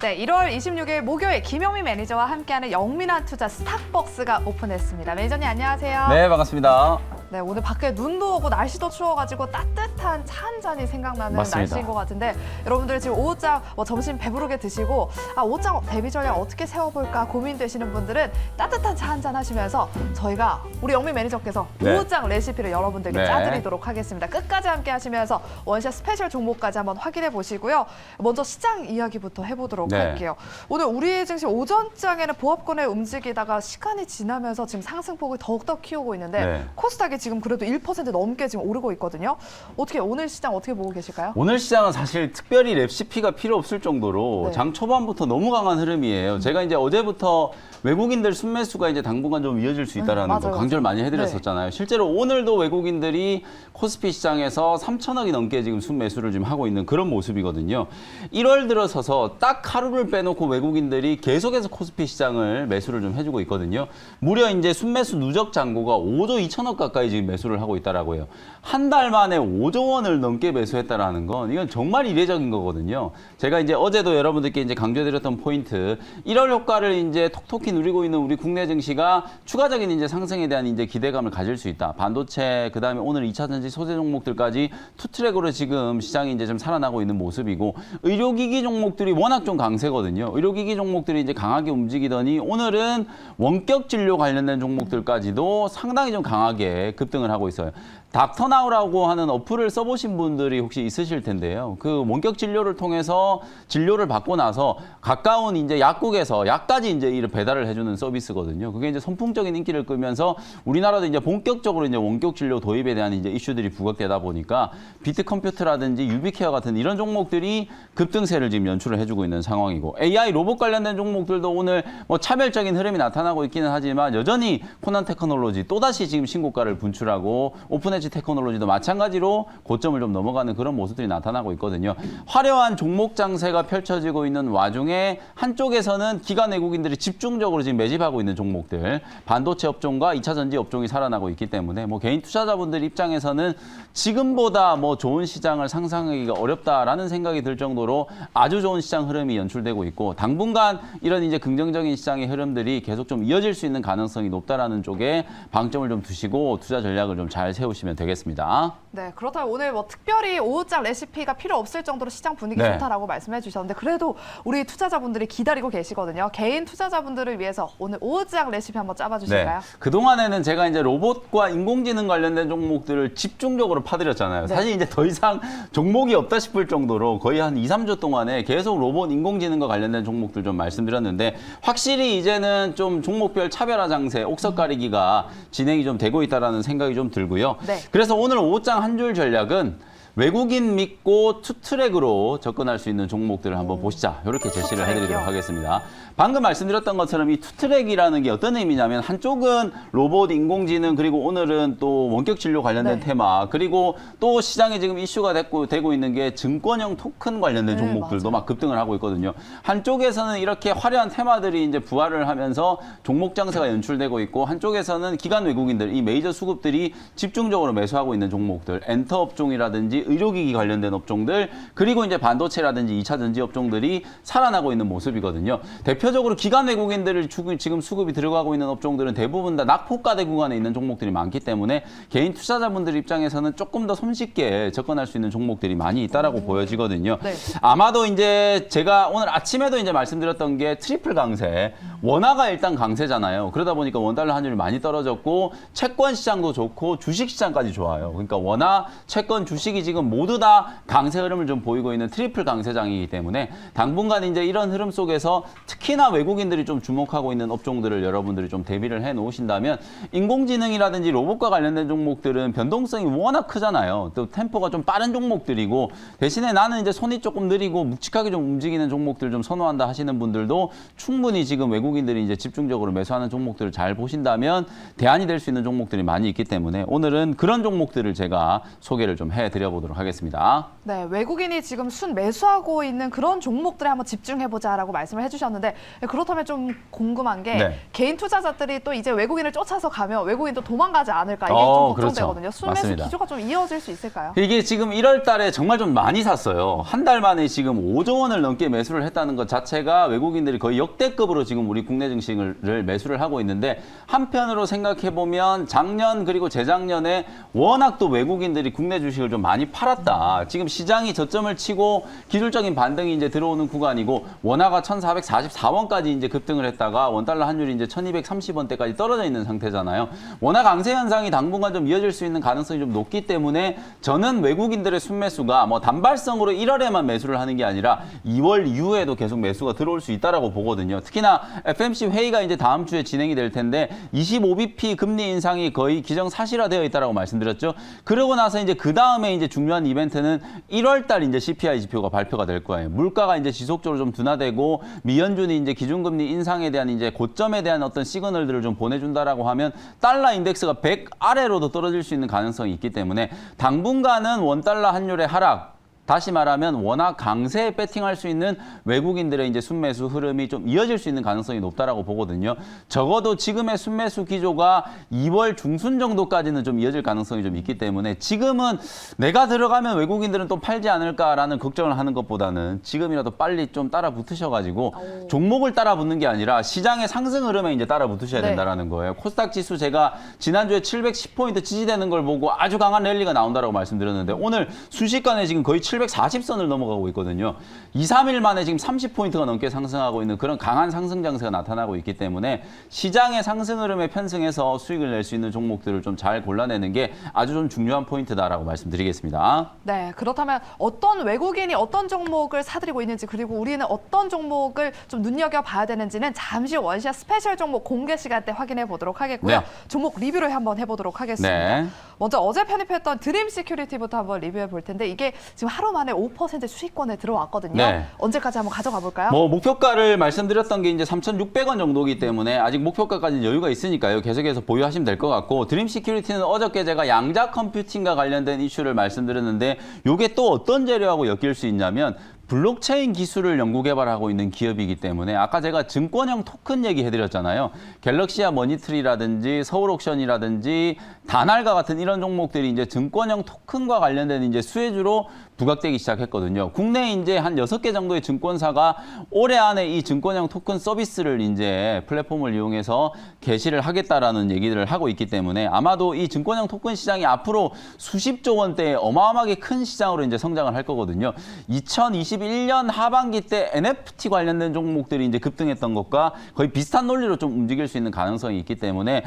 네, 1월 26일 목요일 김영민 매니저와 함께하는 영민한 투자 스탁벅스가 오픈했습니다. 매니저님 안녕하세요. 네, 반갑습니다. 네, 오늘 밖에 눈도 오고 날씨도 추워가지고 따뜻한 차 한 잔이 생각나는 맞습니다. 날씨인 것 같은데 여러분들 지금 오후장 점심 배부르게 드시고 오후장 대비 전략 어떻게 세워볼까 고민되시는 분들은 따뜻한 차 한 잔 하시면서 저희가 우리 영민 매니저께서 네. 오후장 레시피를 여러분들께 네. 짜드리도록 하겠습니다. 끝까지 함께 하시면서 원샷 스페셜 종목까지 한번 확인해 보시고요. 먼저 시장 이야기부터 해보도록 네. 할게요. 오늘 우리 증시 오전장에는 보합권에 움직이다가 시간이 지나면서 지금 상승폭을 더욱더 키우고 있는데 네. 코스닥이 지금 그래도 1% 넘게 지금 오르고 있거든요. 어떻게 오늘 시장 어떻게 보고 계실까요? 오늘 시장은 사실 특별히 레시피가 필요 없을 정도로 네. 장 초반부터 너무 강한 흐름이에요. 제가 이제 어제부터 외국인들 순매수가 이제 당분간 좀 이어질 수 있다라는 거 맞아요. 강조를 많이 해드렸었잖아요. 실제로 오늘도 외국인들이 코스피 시장에서 3천억이 넘게 지금 순매수를 지금 하고 있는 그런 모습이거든요. 1월 들어서서 딱 하루를 빼놓고 외국인들이 계속해서 코스피 시장을 매수를 좀 해주고 있거든요. 무려 이제 순매수 누적 잔고가 5조 2천억 가까이 지금 매수를 하고 있다라고요. 한 달 만에 5조 원을 넘게 매수했다라는 건 이건 정말 이례적인 거거든요. 제가 이제 어제도 여러분들께 이제 강조드렸던 포인트, 1월 효과를 이제 톡톡히 누리고 있는 우리 국내 증시가 추가적인 이제 상승에 대한 이제 기대감을 가질 수 있다. 반도체, 그다음에 오늘 2차 전지 소재 종목들까지 투트랙으로 지금 시장이 이제 좀 살아나고 있는 모습이고, 의료기기 종목들이 워낙 좀 강세거든요. 의료기기 종목들이 이제 강하게 움직이더니 오늘은 원격 진료 관련된 종목들까지도 상당히 좀 강하게 급등을 하고 있어요. 닥터나우라고 하는 어플을 써보신 분들이 혹시 있으실 텐데요. 그 원격 진료를 통해서 진료를 받고 나서 가까운 이제 약국에서 약까지 이제 이를 배달을 해주는 서비스거든요. 그게 이제 선풍적인 인기를 끌면서 우리나라도 이제 본격적으로 이제 원격 진료 도입에 대한 이제 이슈들이 부각되다 보니까 비트컴퓨터라든지 유비케어 같은 이런 종목들이 급등세를 지금 연출을 해주고 있는 상황이고, AI 로봇 관련된 종목들도 오늘 뭐 차별적인 흐름이 나타나고 있기는 하지만 여전히 코난 테크놀로지 또다시 지금 신고가를 분출하고, 오픈에지 테크놀로지도 마찬가지로 고점을 좀 넘어가는 그런 모습들이 나타나고 있거든요. 화려한 종목 장세가 펼쳐지고 있는 와중에 한쪽에서는 기관 외국인들이 집중적으로 지금 매집하고 있는 종목들, 반도체 업종과 2차 전지 업종이 살아나고 있기 때문에 뭐 개인 투자자분들 입장에서는 지금보다 뭐 좋은 시장을 상상하기가 어렵다라는 생각이 들 정도로 아주 좋은 시장 흐름이 연출되고 있고, 당분간 이런 이제 긍정적인 시장의 흐름들이 계속 좀 이어질 수 있는 가능성이 높다라는 쪽에 방점을 좀 두시고 투자 전략을 좀 잘 세우시면 되겠습니다. 네, 그렇다면 오늘 뭐 특별히 오후장 레시피가 필요 없을 정도로 시장 분위기 네. 좋다라고 말씀해 주셨는데 그래도 우리 투자자분들이 기다리고 계시거든요. 개인 투자자분들을 위해서 오늘 오후장 레시피 한번 짜봐 주실까요? 네. 그동안에는 제가 이제 로봇과 인공지능 관련된 종목들을 집중적으로 파드렸잖아요. 네. 사실 이제 더 이상 종목이 없다 싶을 정도로 거의 한 2, 3주 동안에 계속 로봇, 인공지능과 관련된 종목들 좀 말씀드렸는데, 확실히 이제는 좀 종목별 차별화 장세, 옥석 가리기가 진행이 좀 되고 있다는 생각이 좀 들고요. 네. 그래서 오늘 오후장 한 줄 전략은 외국인 믿고 투트랙으로 접근할 수 있는 종목들을 한번 보시자. 이렇게 제시를 해드리도록 하겠습니다. 방금 말씀드렸던 것처럼 이 투트랙이라는 게 어떤 의미냐면, 한쪽은 로봇, 인공지능, 그리고 오늘은 또 원격 진료 관련된 네. 테마, 그리고 또 시장에 지금 이슈가 되고 있는 게 증권형 토큰 관련된 네, 종목들도 맞아요. 막 급등을 하고 있거든요. 한쪽에서는 이렇게 화려한 테마들이 이제 부활을 하면서 종목 장세가 연출되고 있고, 한쪽에서는 기관 외국인들, 이 메이저 수급들이 집중적으로 매수하고 있는 종목들, 엔터 업종이라든지 의료기기 관련된 업종들, 그리고 이제 반도체라든지 2차 전지 업종들이 살아나고 있는 모습이거든요. 대표적으로 기관 외국인들을 지금 수급이 들어가고 있는 업종들은 대부분 다 낙폭가대 구간에 있는 종목들이 많기 때문에 개인 투자자분들 입장에서는 조금 더 손쉽게 접근할 수 있는 종목들이 많이 있다라고 보여지거든요. 네. 아마도 이제 제가 오늘 아침에도 이제 말씀드렸던 게 트리플 강세, 원화가 일단 강세잖아요. 그러다 보니까 원달러 환율이 많이 떨어졌고, 채권 시장도 좋고 주식 시장까지 좋아요. 그러니까 원화, 채권, 주식이 지금 모두 다 강세 흐름을 좀 보이고 있는 트리플 강세장이기 때문에 당분간 이제 이런 흐름 속에서 특히나 외국인들이 좀 주목하고 있는 업종들을 여러분들이 좀 대비를 해 놓으신다면, 인공지능이라든지 로봇과 관련된 종목들은 변동성이 워낙 크잖아요. 또 템포가 좀 빠른 종목들이고, 대신에 나는 이제 손이 조금 느리고 묵직하게 좀 움직이는 종목들 좀 선호한다 하시는 분들도 충분히 지금 외국인들이 이제 집중적으로 매수하는 종목들을 잘 보신다면 대안이 될 수 있는 종목들이 많이 있기 때문에 오늘은 그런 종목들을 제가 소개를 좀 해드려 보도록 살펴보도록 하겠습니다. 네, 외국인이 지금 순 매수하고 있는 그런 종목들에 한번 집중해보자라고 말씀을 해주셨는데 그렇다면 좀 궁금한 게 네. 개인 투자자들이 또 이제 외국인을 쫓아서 가면 외국인도 도망가지 않을까 이게 좀 걱정되거든요. 그렇죠. 순매수 맞습니다. 기조가 좀 이어질 수 있을까요? 이게 지금 1월 달에 정말 좀 많이 샀어요. 한 달 만에 지금 5조 원을 넘게 매수를 했다는 것 자체가 외국인들이 거의 역대급으로 지금 우리 국내 증시를 매수를 하고 있는데 한편으로 생각해보면 작년 그리고 재작년에 워낙 또 외국인들이 국내 주식을 좀 많이 팔았다. 지금 시장이 저점을 치고 기술적인 반등이 이제 들어오는 구간이고 원화가 1,444원까지 이제 급등을 했다가 원달러 환율이 이제 1,230원대까지 떨어져 있는 상태잖아요. 원화 강세 현상이 당분간 좀 이어질 수 있는 가능성이 좀 높기 때문에 저는 외국인들의 순매수가 뭐 단발성으로 1월에만 매수를 하는 게 아니라 2월 이후에도 계속 매수가 들어올 수 있다라고 보거든요. 특히나 FMC 회의가 이제 다음 주에 진행이 될 텐데 25bp 금리 인상이 거의 기정사실화되어 있다라고 말씀드렸죠. 그러고 나서 이제 그 다음에 이제 중요한 이벤트는 1월 달 이제 CPI 지표가 발표가 될 거예요. 물가가 이제 지속적으로 좀 둔화되고 미연준이 이제 기준금리 인상에 대한 이제 고점에 대한 어떤 시그널들을 좀 보내준다라고 하면 달러 인덱스가 100 아래로도 떨어질 수 있는 가능성이 있기 때문에 당분간은 원달러 환율의 하락, 다시 말하면 원화 강세에 배팅할 수 있는 외국인들의 이제 순매수 흐름이 좀 이어질 수 있는 가능성이 높다라고 보거든요. 적어도 지금의 순매수 기조가 2월 중순 정도까지는 좀 이어질 가능성이 좀 있기 때문에 지금은 내가 들어가면 외국인들은 또 팔지 않을까라는 걱정을 하는 것보다는 지금이라도 빨리 좀 따라 붙으셔가지고 종목을 따라 붙는 게 아니라 시장의 상승 흐름에 이제 따라 붙으셔야 된다라는 거예요. 코스닥 지수 제가 지난주에 710포인트 지지되는 걸 보고 아주 강한 랠리가 나온다라고 말씀드렸는데 오늘 순식간에 지금 거의 740선을 넘어가고 있거든요. 2, 3일 만에 지금 30포인트가 넘게 상승하고 있는 그런 강한 상승 장세가 나타나고 있기 때문에 시장의 상승 흐름에 편승해서 수익을 낼 수 있는 종목들을 좀 잘 골라내는 게 아주 좀 중요한 포인트다라고 말씀드리겠습니다. 네, 그렇다면 어떤 외국인이 어떤 종목을 사들이고 있는지 그리고 우리는 어떤 종목을 좀 눈여겨봐야 되는지는 잠시 원샷 스페셜 종목 공개 시간 때 확인해 보도록 하겠고요. 네. 종목 리뷰를 한번 해보도록 하겠습니다. 네. 먼저 어제 편입했던 드림 시큐리티부터 한번 리뷰해 볼 텐데 이게 지금 하루 만에 5% 수익권에 들어왔거든요. 네. 언제까지 한번 가져가 볼까요? 뭐 목표가를 말씀드렸던 게 이제 3,600원 정도이기 때문에 아직 목표가까지는 여유가 있으니까요. 계속해서 보유하시면 될 것 같고 드림 시큐리티는 어저께 제가 양자 컴퓨팅과 관련된 이슈를 말씀드렸는데 이게 또 어떤 재료하고 엮일 수 있냐면 블록체인 기술을 연구 개발하고 있는 기업이기 때문에 아까 제가 증권형 토큰 얘기해드렸잖아요. 갤럭시아 머니트리라든지 서울옥션이라든지 다날과 같은 이런 종목들이 이제 증권형 토큰과 관련된 이제 수혜주로 부각되기 시작했거든요. 국내에 이제 한 6개 정도의 증권사가 올해 안에 이 증권형 토큰 서비스를 이제 플랫폼을 이용해서 개시를 하겠다라는 얘기를 하고 있기 때문에 아마도 이 증권형 토큰 시장이 앞으로 수십조 원대의 어마어마하게 큰 시장으로 이제 성장을 할 거거든요. 2021년 하반기 때 NFT 관련된 종목들이 이제 급등했던 것과 거의 비슷한 논리로 좀 움직일 수 있는 가능성이 있기 때문에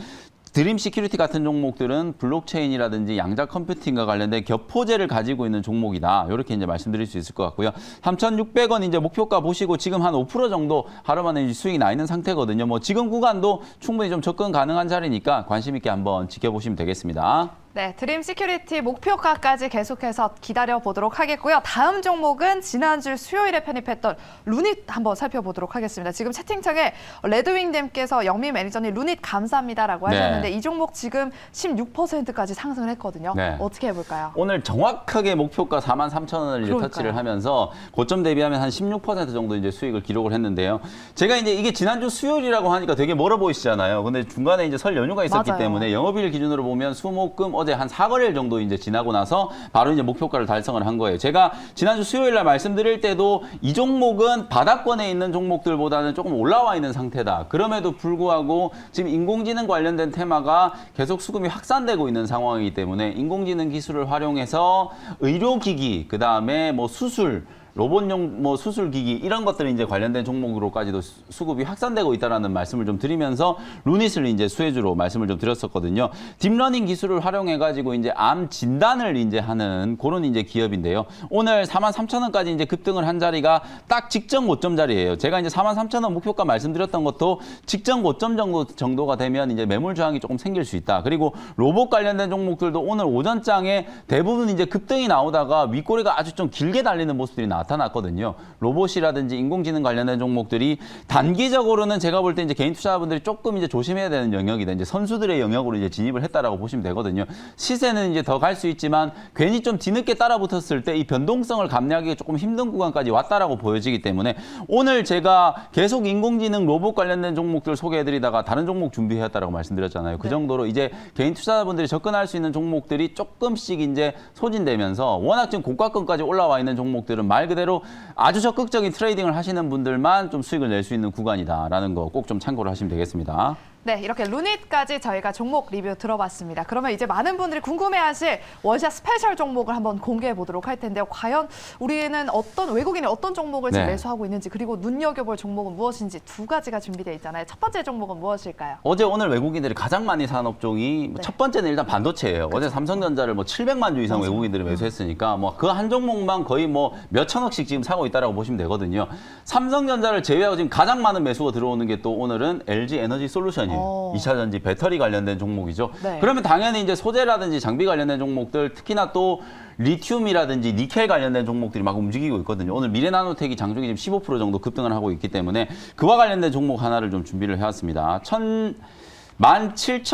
드림 시큐리티 같은 종목들은 블록체인이라든지 양자 컴퓨팅과 관련된 겹포제를 가지고 있는 종목이다. 이렇게 이제 말씀드릴 수 있을 것 같고요. 3,600원 이제 목표가 보시고 지금 한 5% 정도 하루 만에 수익이 나 있는 상태거든요. 뭐 지금 구간도 충분히 좀 접근 가능한 자리니까 관심 있게 한번 지켜보시면 되겠습니다. 네, 드림 시큐리티 목표가까지 계속해서 기다려 보도록 하겠고요. 다음 종목은 지난주 수요일에 편입했던 루닛 한번 살펴보도록 하겠습니다. 지금 채팅창에 레드윙님께서 영미 매니저님 루닛 감사합니다라고 하셨는데 이 종목 지금 16%까지 상승을 했거든요. 네. 어떻게 해볼까요? 오늘 정확하게 목표가 43,000원을 이제 터치를 하면서 고점 대비하면 한 16% 정도 이제 수익을 기록을 했는데요. 제가 이제 이게 지난주 수요일이라고 하니까 되게 멀어 보이시잖아요. 근데 중간에 이제 설 연휴가 있었기 맞아요. 때문에 영업일 기준으로 보면 수목금 어제 한 4거래일 정도 이제 지나고 나서 바로 이제 목표가를 달성을 한 거예요. 제가 지난주 수요일 날 말씀드릴 때도 이 종목은 바닥권에 있는 종목들보다는 조금 올라와 있는 상태다. 그럼에도 불구하고 지금 인공지능 관련된 테마가 계속 수급이 확산되고 있는 상황이기 때문에 인공지능 기술을 활용해서 의료기기, 그다음에 뭐 수술, 로봇용 뭐 수술기기 이런 것들이 이제 관련된 종목으로까지도 수급이 확산되고 있다라는 말씀을 좀 드리면서 루닛을 이제 수혜주로 말씀을 좀 드렸었거든요. 딥러닝 기술을 활용해 가지고 이제 암 진단을 이제 하는 그런 이제 기업인데요. 오늘 43,000원까지 이제 급등을 한 자리가 딱 직전 고점 자리예요. 제가 이제 43,000원 목표가 말씀드렸던 것도 직전 고점 정도가 되면 이제 매물 저항이 조금 생길 수 있다. 그리고 로봇 관련된 종목들도 오늘 오전장에 대부분 이제 급등이 나오다가 윗꼬리가 아주 좀 길게 달리는 모습들이 나왔습니다. 나타났거든요. 로봇이라든지 인공지능 관련된 종목들이 단기적으로는 제가 볼 때 이제 개인 투자자분들이 조금 이제 조심해야 되는 영역이다. 이제 선수들의 영역으로 이제 진입을 했다라고 보시면 되거든요. 시세는 이제 더 갈 수 있지만 괜히 좀 뒤늦게 따라붙었을 때 이 변동성을 감내하기 조금 힘든 구간까지 왔다라고 보여지기 때문에 오늘 제가 계속 인공지능 로봇 관련된 종목들 소개해드리다가 다른 종목 준비해왔다라고 말씀드렸잖아요. 그 정도로 이제 개인 투자자분들이 접근할 수 있는 종목들이 조금씩 이제 소진되면서 워낙 지금 고가권까지 올라와 있는 종목들은 말 그대로 아주 적극적인 트레이딩을 하시는 분들만 좀 수익을 낼 수 있는 구간이다라는 거 꼭 좀 참고를 하시면 되겠습니다. 네, 이렇게 루닛까지 저희가 종목 리뷰 들어봤습니다. 그러면 이제 많은 분들이 궁금해하실 원샷 스페셜 종목을 한번 공개해 보도록 할 텐데요. 과연 우리는 외국인이 어떤 종목을 지금 네. 매수하고 있는지, 그리고 눈여겨볼 종목은 무엇인지 두 가지가 준비되어 있잖아요. 첫 번째 종목은 무엇일까요? 어제 오늘 외국인들이 가장 많이 산 업종이 네. 첫 번째는 일단 반도체예요. 어제 삼성전자를 뭐 700만 주 이상 외국인들이 매수했으니까 뭐 그 한 종목만 거의 뭐 몇 천억씩 지금 사고 있다라고 보시면 되거든요. 삼성전자를 제외하고 지금 가장 많은 매수가 들어오는 게 또 오늘은 LG 에너지 솔루션이에요. 2차 전지 배터리 관련된 종목이죠. 네. 그러면 당연히 이제 소재라든지 장비 관련된 종목들, 특히나 또 리튬이라든지 니켈 관련된 종목들이 막 움직이고 있거든요. 오늘 미래나노텍이 장중에 지금 15% 정도 급등을 하고 있기 때문에 그와 관련된 종목 하나를 좀 준비를 해왔습니다.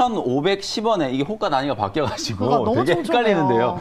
17,510원에 이게 호가 단위가 바뀌어가지고 되게 헷갈리는데요.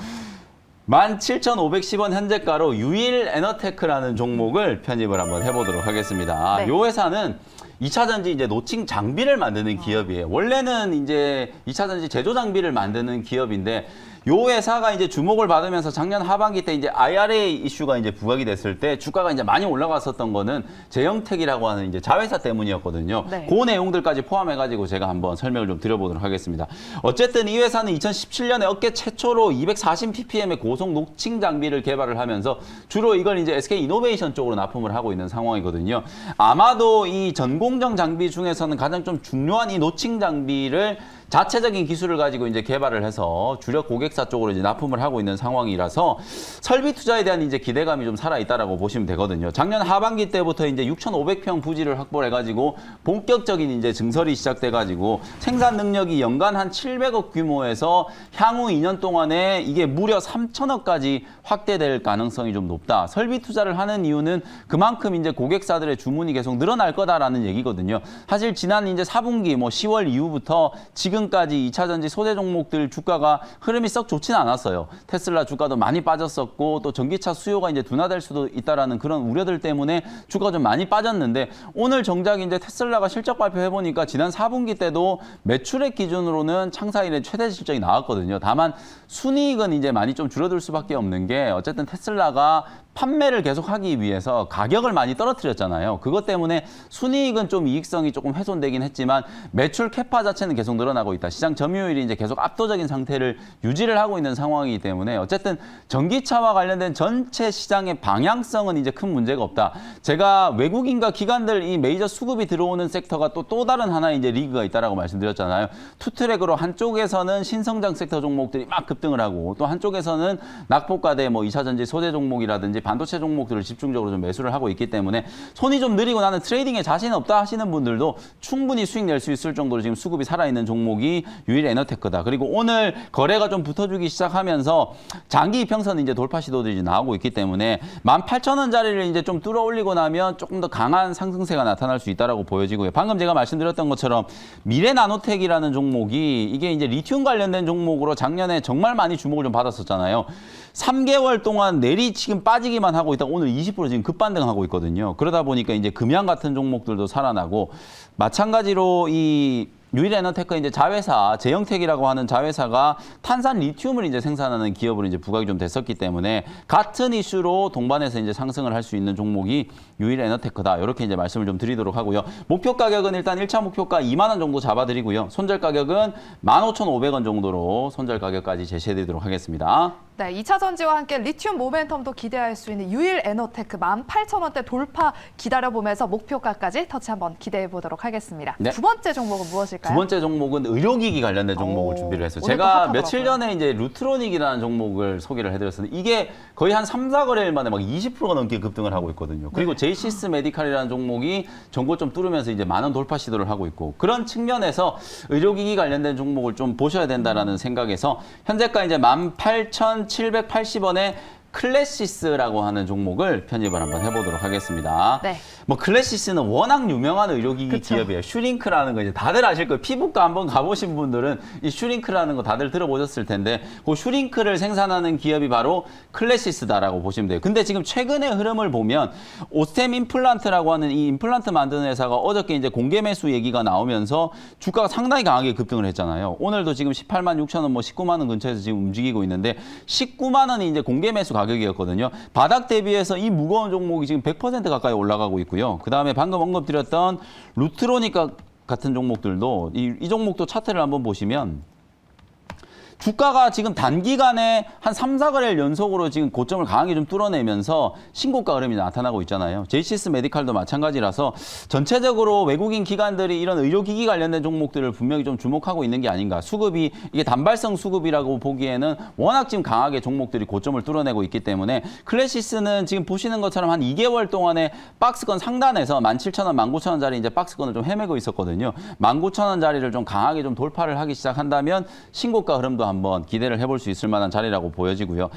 17,510원 현재가로 유일 에너테크라는 종목을 편입을 한번 해보도록 하겠습니다. 네. 이 회사는 2차 전지 이제 노칭 장비를 만드는 기업이에요. 원래는 이제 2차 전지 제조 장비를 만드는 기업인데 요 회사가 이제 주목을 받으면서 작년 하반기 때 이제 IRA 이슈가 이제 부각이 됐을 때 주가가 이제 많이 올라갔었던 거는 제영텍이라고 하는 이제 자회사 때문이었거든요. 네. 그 내용들까지 포함해가지고 제가 한번 설명을 좀 드려보도록 하겠습니다. 어쨌든 이 회사는 2017년에 업계 최초로 240ppm의 고속 노칭 장비를 개발을 하면서 주로 이걸 이제 SK 이노베이션 쪽으로 납품을 하고 있는 상황이거든요. 아마도 이 전공정 장비 중에서는 가장 좀 중요한 이 노칭 장비를 자체적인 기술을 가지고 이제 개발을 해서 주력 고객사 쪽으로 이제 납품을 하고 있는 상황이라서 설비 투자에 대한 이제 기대감이 좀 살아 있다라고 보시면 되거든요. 작년 하반기 때부터 이제 6,500평 부지를 확보를 해가지고 본격적인 이제 증설이 시작돼가지고 생산 능력이 연간 한 700억 규모에서 향후 2년 동안에 이게 무려 3,000억까지 확대될 가능성이 좀 높다. 설비 투자를 하는 이유는 그만큼 이제 고객사들의 주문이 계속 늘어날 거다라는 얘기거든요. 사실 지난 이제 4분기 뭐 10월 이후부터 지금까지 2차 전지 소재 종목들 주가가 흐름이 썩 좋지는 않았어요. 테슬라 주가도 많이 빠졌었고 또 전기차 수요가 이제 둔화될 수도 있다라는 그런 우려들 때문에 주가가 좀 많이 빠졌는데 오늘 정작 이제 테슬라가 실적 발표해 보니까 지난 4분기 때도 매출액 기준으로는 창사 이래 최대 실적이 나왔거든요. 다만 순이익은 이제 많이 좀 줄어들 수밖에 없는 게 어쨌든 테슬라가 판매를 계속 하기 위해서 가격을 많이 떨어뜨렸잖아요. 그것 때문에 순이익은 좀 이익성이 조금 훼손되긴 했지만 매출 캐파 자체는 계속 늘어나고 있다. 시장 점유율이 이제 계속 압도적인 상태를 유지를 하고 있는 상황이기 때문에 어쨌든 전기차와 관련된 전체 시장의 방향성은 이제 큰 문제가 없다. 제가 외국인과 기관들 이 메이저 수급이 들어오는 섹터가 또 다른 하나의 이제 리그가 있다라고 말씀드렸잖아요. 투트랙으로 한쪽에서는 신성장 섹터 종목들이 막 급등을 하고 또 한쪽에서는 낙폭과대 뭐 2차 전지 소재 종목이라든지 반도체 종목들을 집중적으로 좀 매수를 하고 있기 때문에 손이 좀 느리고 나는 트레이딩에 자신 없다 하시는 분들도 충분히 수익 낼 수 있을 정도로 지금 수급이 살아있는 종목이 유일 에너테크다. 그리고 오늘 거래가 좀 붙어주기 시작하면서 장기 이평선 이제 돌파 시도들이 나오고 있기 때문에 18,000원짜리를 이제 좀 뚫어 올리고 나면 조금 더 강한 상승세가 나타날 수 있다라고 보여지고요. 방금 제가 말씀드렸던 것처럼 미래나노텍이라는 종목이 이게 이제 리튬 관련된 종목으로 작년에 정말 많이 주목을 좀 받았었잖아요. 3개월 동안 내리 지금 빠지기만 하고 있다 오늘 20% 지금 급반등하고 있거든요. 그러다 보니까 이제 금양 같은 종목들도 살아나고 마찬가지로 이 유일에너테크 이제 자회사 제영텍이라고 하는 자회사가 탄산 리튬을 이제 생산하는 기업으로 이제 부각이 좀 됐었기 때문에 같은 이슈로 동반해서 이제 상승을 할 수 있는 종목이 유일에너테크다. 이렇게 이제 말씀을 좀 드리도록 하고요. 목표 가격은 일단 1차 목표가 2만 원 정도 잡아드리고요. 손절 가격은 15,500원 정도로 손절 가격까지 제시해드리도록 하겠습니다. 네, 2차 전지와 함께 리튬 모멘텀도 기대할 수 있는 유일 에너테크 18,000원대 돌파 기다려보면서 목표가까지 터치 한번 기대해 보도록 하겠습니다. 네. 두 번째 종목은 무엇일까요? 두 번째 종목은 의료기기 관련된 종목을 준비를 했어요. 오늘 또 제가 핫하더라고요. 며칠 전에 이제 루트로닉이라는 종목을 소개를 해드렸었는데 이게 거의 한 3, 4거래일 만에 막 20%가 넘게 급등을 하고 있거든요. 그리고 제이시스 메디칼이라는 종목이 전고점 뚫으면서 이제 만원 돌파 시도를 하고 있고 그런 측면에서 의료기기 관련된 종목을 좀 보셔야 된다라는 생각에서 현재가 이제 18,780원에 클래시스라고 하는 종목을 편입을 한번 해보도록 하겠습니다. 네. 뭐 클래시스는 워낙 유명한 의료기기 그쵸. 기업이에요. 슈링크라는 거 이제 다들 아실 거예요. 피부과 한번 가보신 분들은 이 슈링크라는 거 다들 들어보셨을 텐데 그 슈링크를 생산하는 기업이 바로 클래시스다라고 보시면 돼요. 근데 지금 최근의 흐름을 보면 오스템 임플란트라고 하는 이 임플란트 만드는 회사가 어저께 이제 공개 매수 얘기가 나오면서 주가가 상당히 강하게 급등을 했잖아요. 오늘도 지금 18만 6천 원, 뭐 19만 원 근처에서 지금 움직이고 있는데 19만 원이 이제 공개 매수 가격이었거든요. 바닥 대비해서 이 무거운 종목이 지금 100% 가까이 올라가고 있고요. 그 다음에 방금 언급드렸던 루트로니까 같은 종목들도 이 종목도 차트를 한번 보시면 주가가 지금 단기간에 한 3, 4거래일 연속으로 지금 고점을 강하게 좀 뚫어내면서 신고가 흐름이 나타나고 있잖아요. 제이시스 메디칼도 마찬가지라서 전체적으로 외국인 기관들이 이런 의료기기 관련된 종목들을 분명히 좀 주목하고 있는 게 아닌가. 수급이 이게 단발성 수급이라고 보기에는 워낙 지금 강하게 종목들이 고점을 뚫어내고 있기 때문에 클래시스는 지금 보시는 것처럼 한 2개월 동안에 박스권 상단에서 17,000원, 19,000원짜리 이제 박스권을 좀 헤매고 있었거든요. 19,000원짜리를 좀 강하게 좀 돌파를 하기 시작한다면 신고가 흐름도 한번 기대를 해볼 수 있을 만한 자리라고 보여지고요.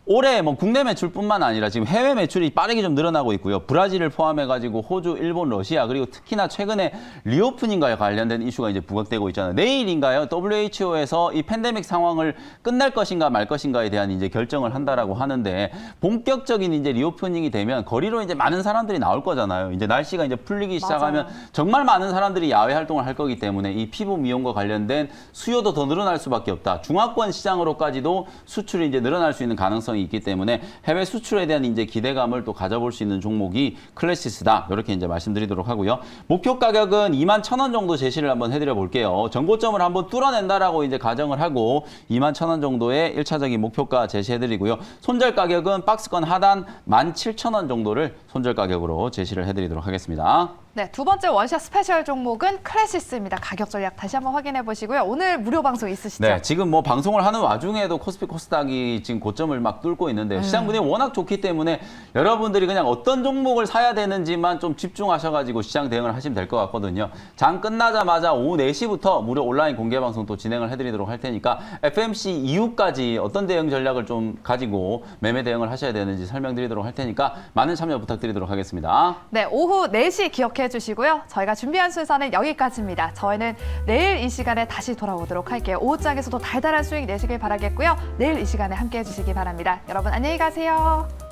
올해 뭐 국내 매출뿐만 아니라 지금 해외 매출이 빠르게 좀 늘어나고 있고요. 브라질을 포함해가지고 호주, 일본, 러시아 그리고 특히나 최근에 리오프닝과 관련된 이슈가 이제 부각되고 있잖아요. 내일인가요? WHO에서 이 팬데믹 상황을 끝낼 것인가 말 것인가에 대한 이제 결정을 한다라고 하는데 본격적인 이제 리오프닝이 되면 거리로 이제 많은 사람들이 나올 거잖아요. 이제 날씨가 이제 풀리기 시작하면 맞아요. 정말 많은 사람들이 야외 활동을 할 거기 때문에 이 피부 미용과 관련된 수요도 더 늘어날 수밖에 없다. 중화권 시장으로까지도 수출이 이제 늘어날 수 있는 가능성이 있기 때문에 해외 수출에 대한 이제 기대감을 또 가져볼 수 있는 종목이 클래시스다. 이렇게 이제 말씀드리도록 하고요. 목표 가격은 21,000원 정도 제시를 한번 해드려 볼게요. 전고점을 한번 뚫어낸다라고 이제 가정을 하고 21,000원 정도의 1차적인 목표가 제시해드리고요. 손절 가격은 박스권 하단 17,000원 정도를 손절 가격으로 제시를 해드리도록 하겠습니다. 네, 두 번째 원샷 스페셜 종목은 클래시스입니다. 가격 전략 다시 한번 확인해 보시고요. 오늘 무료 방송 있으시죠? 네, 지금 뭐 방송을 하는 와중에도 코스피 코스닥이 지금 고점을 막 뚫고 있는데 시장 분위기 워낙 좋기 때문에 여러분들이 그냥 어떤 종목을 사야 되는지만 좀 집중하셔가지고 시장 대응을 하시면 될 것 같거든요. 장 끝나자마자 오후 4시부터 무료 온라인 공개 방송 또 진행을 해드리도록 할 테니까 FMC 이후까지 어떤 대응 전략을 좀 가지고 매매 대응을 하셔야 되는지 설명드리도록 할 테니까 많은 참여 부탁드리도록 하겠습니다. 네, 오후 4시 기억해 주시고요. 저희가 준비한 순서는 여기까지입니다. 저희는 내일 이 시간에 다시 돌아오도록 할게요. 오후장에서도 달달한 수익 내시길 바라겠고요. 내일 이 시간에 함께해 주시기 바랍니다. 여러분 안녕히 가세요.